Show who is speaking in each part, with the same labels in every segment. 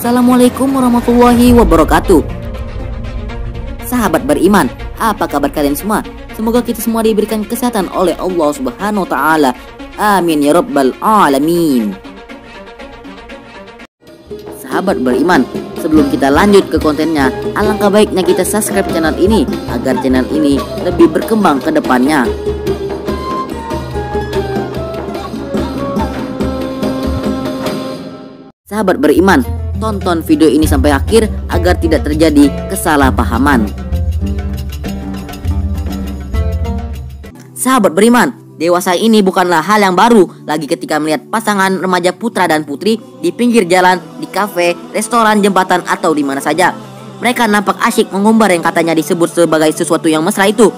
Speaker 1: Assalamualaikum warahmatullahi wabarakatuh. Sahabat beriman, apa kabar kalian semua? Semoga kita semua diberikan kesehatan oleh Allah Subhanahu wa taala. Amin ya rabbal alamin. Sahabat beriman, sebelum kita lanjut ke kontennya, alangkah baiknya kita subscribe channel ini agar channel ini lebih berkembang ke depannya. Sahabat beriman, tonton video ini sampai akhir agar tidak terjadi kesalahpahaman. Sahabat beriman, dewasa ini bukanlah hal yang baru lagi ketika melihat pasangan remaja putra dan putri di pinggir jalan, di kafe, restoran, jembatan, atau di mana saja. Mereka nampak asyik mengumbar yang katanya disebut sebagai sesuatu yang mesra itu,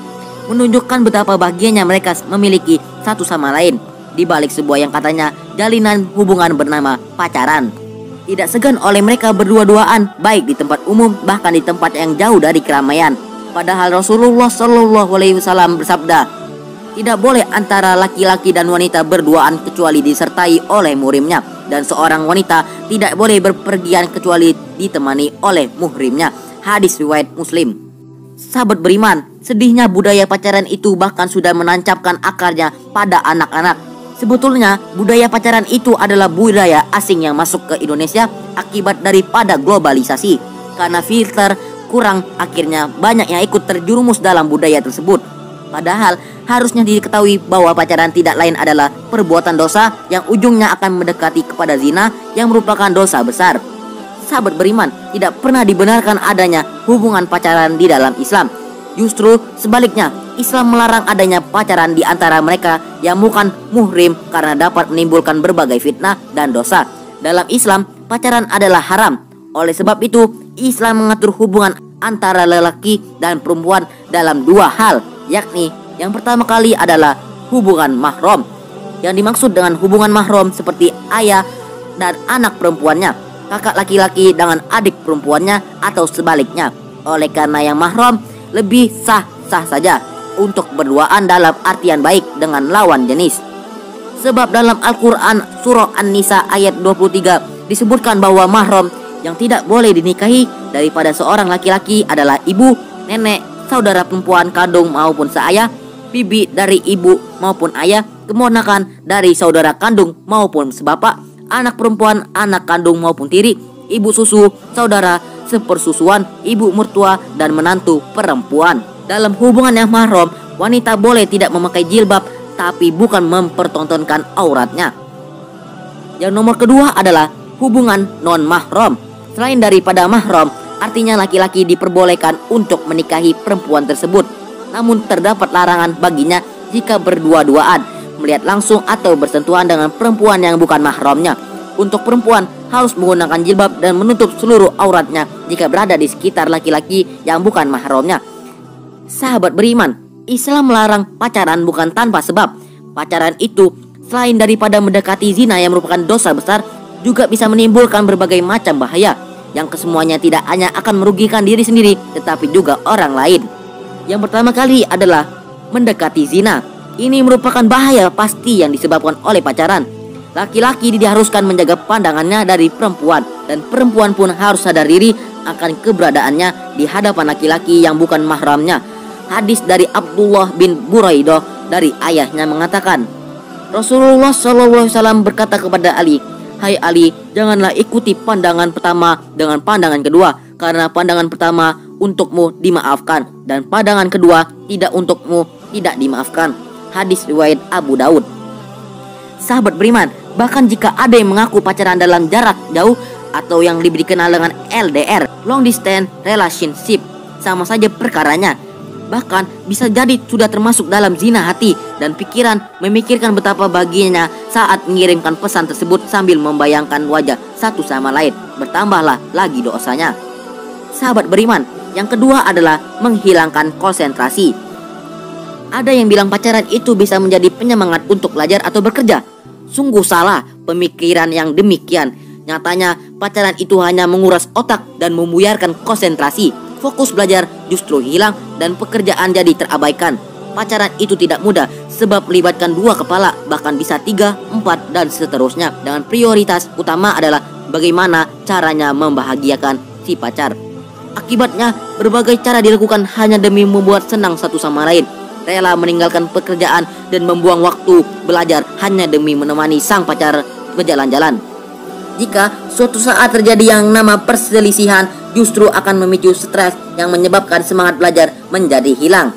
Speaker 1: menunjukkan betapa bahagianya mereka memiliki satu sama lain di balik sebuah yang katanya jalinan hubungan bernama pacaran. Tidak segan oleh mereka berdua-duaan, baik di tempat umum bahkan di tempat yang jauh dari keramaian. Padahal Rasulullah Shallallahu Alaihi Wasallam bersabda, tidak boleh antara laki-laki dan wanita berduaan kecuali disertai oleh muhrimnya, dan seorang wanita tidak boleh berpergian kecuali ditemani oleh muhrimnya. Hadis riwayat Muslim. Sahabat beriman, sedihnya budaya pacaran itu bahkan sudah menancapkan akarnya pada anak-anak. Sebetulnya budaya pacaran itu adalah budaya asing yang masuk ke Indonesia akibat daripada globalisasi. Karena filter kurang, akhirnya banyak yang ikut terjerumus dalam budaya tersebut. Padahal harusnya diketahui bahwa pacaran tidak lain adalah perbuatan dosa yang ujungnya akan mendekati kepada zina yang merupakan dosa besar. Sahabat beriman, tidak pernah dibenarkan adanya hubungan pacaran di dalam Islam. Justru sebaliknya, Islam melarang adanya pacaran di antara mereka yang bukan muhrim karena dapat menimbulkan berbagai fitnah dan dosa. Dalam Islam, pacaran adalah haram. Oleh sebab itu, Islam mengatur hubungan antara lelaki dan perempuan dalam dua hal, yakni yang pertama kali adalah hubungan mahram. Yang dimaksud dengan hubungan mahram seperti ayah dan anak perempuannya, kakak laki-laki dengan adik perempuannya, atau sebaliknya. Oleh karena yang mahram lebih sah-sah saja untuk berduaan dalam artian baik dengan lawan jenis. Sebab dalam Al-Quran surah An-Nisa ayat 23 disebutkan bahwa mahram yang tidak boleh dinikahi daripada seorang laki-laki adalah ibu, nenek, saudara perempuan kandung maupun seayah, bibi dari ibu maupun ayah, keponakan dari saudara kandung maupun sebapak, anak perempuan, anak kandung maupun tiri, ibu susu, saudara sepersusuan, ibu mertua, dan menantu perempuan. Dalam hubungan yang mahram, wanita boleh tidak memakai jilbab, tapi bukan mempertontonkan auratnya. Yang nomor kedua adalah hubungan non-mahram. Selain daripada mahram, artinya laki-laki diperbolehkan untuk menikahi perempuan tersebut. Namun terdapat larangan baginya jika berdua-duaan, melihat langsung atau bersentuhan dengan perempuan yang bukan mahramnya. Untuk perempuan harus menggunakan jilbab dan menutup seluruh auratnya jika berada di sekitar laki-laki yang bukan mahramnya. Sahabat beriman, Islam melarang pacaran bukan tanpa sebab. Pacaran itu selain daripada mendekati zina yang merupakan dosa besar, juga bisa menimbulkan berbagai macam bahaya yang kesemuanya tidak hanya akan merugikan diri sendiri tetapi juga orang lain. Yang pertama kali adalah mendekati zina. Ini merupakan bahaya pasti yang disebabkan oleh pacaran. Laki-laki diharuskan menjaga pandangannya dari perempuan, dan perempuan pun harus sadar diri akan keberadaannya di hadapan laki-laki yang bukan mahramnya. Hadis dari Abdullah bin Buraidah dari ayahnya mengatakan, Rasulullah SAW berkata kepada Ali, "Hai Ali, janganlah ikuti pandangan pertama dengan pandangan kedua, karena pandangan pertama untukmu dimaafkan dan pandangan kedua tidak untukmu tidak dimaafkan." Hadis riwayat Abu Daud. Sahabat beriman, bahkan jika ada yang mengaku pacaran dalam jarak jauh atau yang dikenal dengan LDR, long distance relationship, sama saja perkaranya. Bahkan bisa jadi sudah termasuk dalam zina hati dan pikiran, memikirkan betapa bahagianya saat mengirimkan pesan tersebut sambil membayangkan wajah satu sama lain. Bertambahlah lagi dosanya. Sahabat beriman, yang kedua adalah menghilangkan konsentrasi. Ada yang bilang pacaran itu bisa menjadi penyemangat untuk belajar atau bekerja. Sungguh salah pemikiran yang demikian. Nyatanya pacaran itu hanya menguras otak dan membuyarkan konsentrasi. Fokus belajar justru hilang dan pekerjaan jadi terabaikan. Pacaran itu tidak mudah sebab melibatkan dua kepala, bahkan bisa 3, 4, dan seterusnya. Dengan prioritas utama adalah bagaimana caranya membahagiakan si pacar. Akibatnya berbagai cara dilakukan hanya demi membuat senang satu sama lain. Rela meninggalkan pekerjaan dan membuang waktu belajar hanya demi menemani sang pacar berjalan-jalan. Jika suatu saat terjadi yang nama perselisihan, justru akan memicu stres yang menyebabkan semangat belajar menjadi hilang.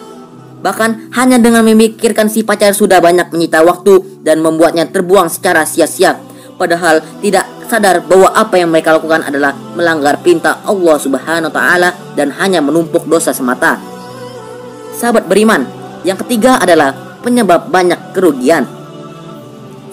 Speaker 1: Bahkan hanya dengan memikirkan si pacar sudah banyak menyita waktu dan membuatnya terbuang secara sia-sia. Padahal tidak sadar bahwa apa yang mereka lakukan adalah melanggar perintah Allah Subhanahu wa taala dan hanya menumpuk dosa semata. Sahabat beriman, yang ketiga adalah penyebab banyak kerugian.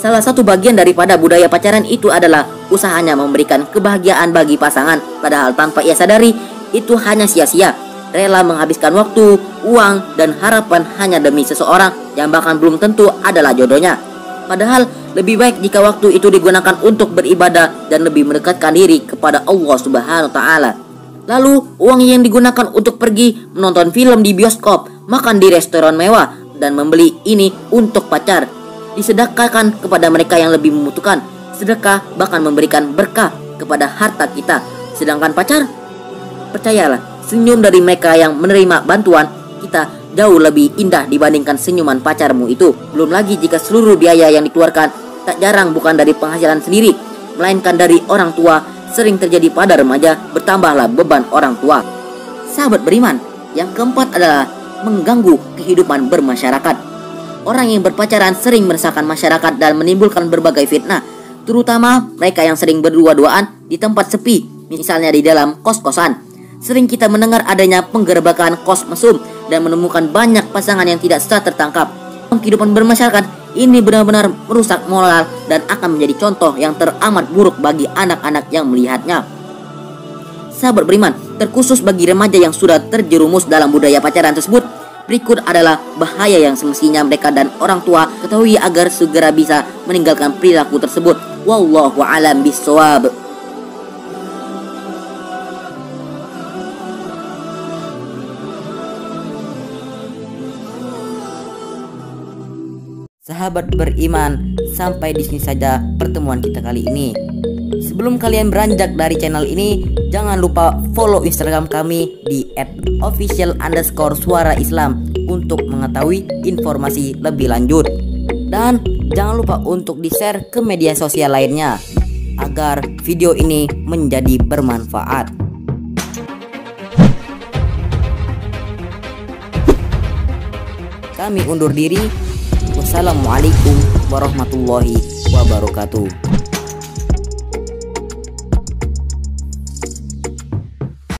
Speaker 1: Salah satu bagian daripada budaya pacaran itu adalah usahanya memberikan kebahagiaan bagi pasangan, padahal tanpa ia sadari itu hanya sia-sia. Rela menghabiskan waktu, uang, dan harapan hanya demi seseorang yang bahkan belum tentu adalah jodohnya. Padahal lebih baik jika waktu itu digunakan untuk beribadah dan lebih mendekatkan diri kepada Allah Subhanahu wa taala. Lalu uang yang digunakan untuk pergi menonton film di bioskop, makan di restoran mewah, dan membeli ini untuk pacar disedekahkan kepada mereka yang lebih membutuhkan. Sedekah bahkan memberikan berkah kepada harta kita. Sedangkan pacar, percayalah, senyum dari mereka yang menerima bantuan kita jauh lebih indah dibandingkan senyuman pacarmu itu. Belum lagi jika seluruh biaya yang dikeluarkan tak jarang bukan dari penghasilan sendiri, melainkan dari orang tua. Sering terjadi pada remaja, bertambahlah beban orang tua. Sahabat beriman, yang keempat adalah mengganggu kehidupan bermasyarakat. Orang yang berpacaran sering meresahkan masyarakat dan menimbulkan berbagai fitnah, terutama mereka yang sering berdua-duaan di tempat sepi, misalnya di dalam kos-kosan. Sering kita mendengar adanya penggerebekan kos mesum dan menemukan banyak pasangan yang tidak secara tertangkap. Kehidupan bermasyarakat ini benar-benar merusak moral dan akan menjadi contoh yang teramat buruk bagi anak-anak yang melihatnya. Sahabat beriman, terkhusus bagi remaja yang sudah terjerumus dalam budaya pacaran tersebut, berikut adalah bahaya yang semestinya mereka dan orang tua ketahui agar segera bisa meninggalkan perilaku tersebut. Wallahu a'lam bishawab. Sahabat beriman, sampai di sini saja pertemuan kita kali ini. Sebelum kalian beranjak dari channel ini, jangan lupa follow Instagram kami di @official_suara_islam untuk mengetahui informasi lebih lanjut. Dan jangan lupa untuk di-share ke media sosial lainnya agar video ini menjadi bermanfaat. Kami undur diri. Wassalamualaikum warahmatullahi wabarakatuh.